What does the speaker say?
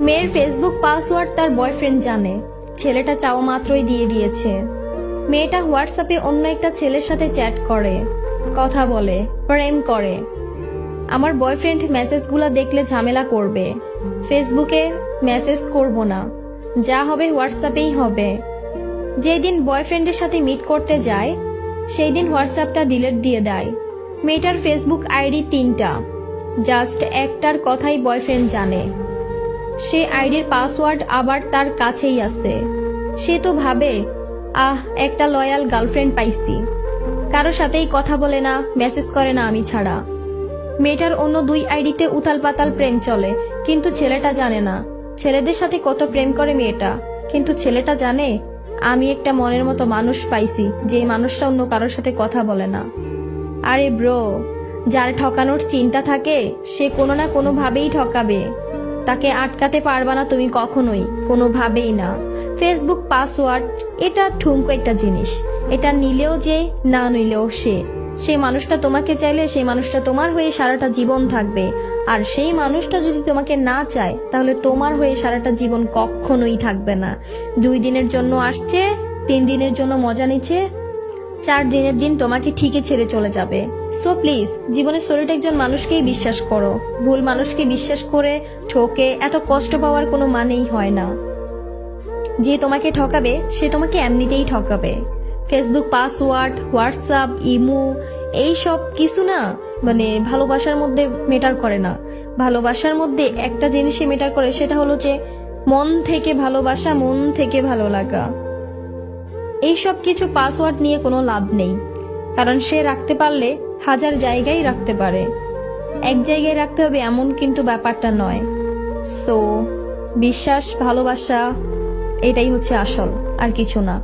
মেয়ের Facebook password তার boyfriend জানে। ছেলেটা চাওয়া মাত্রই দিয়ে দিয়েছে। মেয়েটা হোয়াটসঅ্যাপে অন্য একটা ছেলের সাথে চ্যাট করে, কথা বলে, প্রেম করে। আমার বয়ফ্রেন্ড মেসেজগুলো দেখলে ঝামেলা করবে। ফেসবুকে মেসেজ করব না, যা হবে হোয়াটসঅ্যাপেই হবে। যেদিন বয়ফ্রেন্ডের সাথে মিট করতে যায় সেই দিন হোয়াটসঅ্যাপটা ডিলিট দিয়ে দেয়। মেয়েটার ফেসবুক আইডি 3টা, জাস্ট একটার কথাই বয়ফ্রেন্ড জানে। সে আইডির পাসওয়ার্ড আবার তার কাছেই আছে। সে তো ভাবে, একটা লয়াল গার্লফ্রেন্ড পাইছি, কারো সাথেই কথা বলে না, মেসেজ করে না আমি ছাড়া। মেয়েটার অন্য 2 আইডিতে উথাল পাতাল প্রেম চলে, কিন্তু ছেলেটা জানে না। ছেলেদের সাথে কত প্রেম করে মেয়েটা, কিন্তু ছেলেটা জানে আমি একটা মনের মতো মানুষ পাইছি, যে মানুষটা অন্য কারোর সাথে কথা বলে না। আরে ব্রো, যার ঠকানোর চিন্তা থাকে সে কোনো না কোনো ভাবেই ঠকাবে। তাকে আটকাতে পারবা না তুমি কখনোই, কোনোভাবেই না। ফেসবুক পাসওয়ার্ড এটা ঠুমকো একটা জিনিস, এটা নিলেও যে, না নিলেও সেই মানুষটা তোমাকে চাইলে সেই মানুষটা তোমার হয়ে সারাটা জীবন থাকবে। আর সেই মানুষটা যদি তোমাকে না চায় তাহলে তোমার হয়ে সারাটা জীবন কখনোই থাকবে না। 2 দিনের জন্য আসছে, 3 দিনের জন্য মজা নিচ্ছে, 4 দিনের দিন তোমাকে ঠিকই ছেড়ে চলে যাবে। সো প্লিজ জীবনে সলিড একজন মানুষকেই বিশ্বাস করো। ভুল মানুষকে বিশ্বাস করে ঠকে এত কষ্ট পাওয়ার কোনো মানেই হয় না। যে তোমাকে ঠকাবে সে তোমাকে এমনিতেই ঠকাবে। ফেসবুক পাসওয়ার্ড, হোয়াটসঅ্যাপ, ইমো এই সব কিছু না ভালোবাসার মধ্যে মেটার করে না। ভালোবাসার মধ্যে একটা জিনিসই মেটার করে, সেটা হলো যে মন থেকে ভালোবাসা, মন থেকে ভালো লাগা। এইসব কিছু পাসওয়ার্ড নিয়ে কোনো লাভ নেই, কারণ সে রাখতে পারলে 1000 জায়গায় রাখতে পারে। এক জায়গায় রাখতে হবে এমন কিন্তু ব্যাপারটা নয়। সো বিশ্বাস, ভালোবাসা এটাই হচ্ছে আসল, আর কিছু না।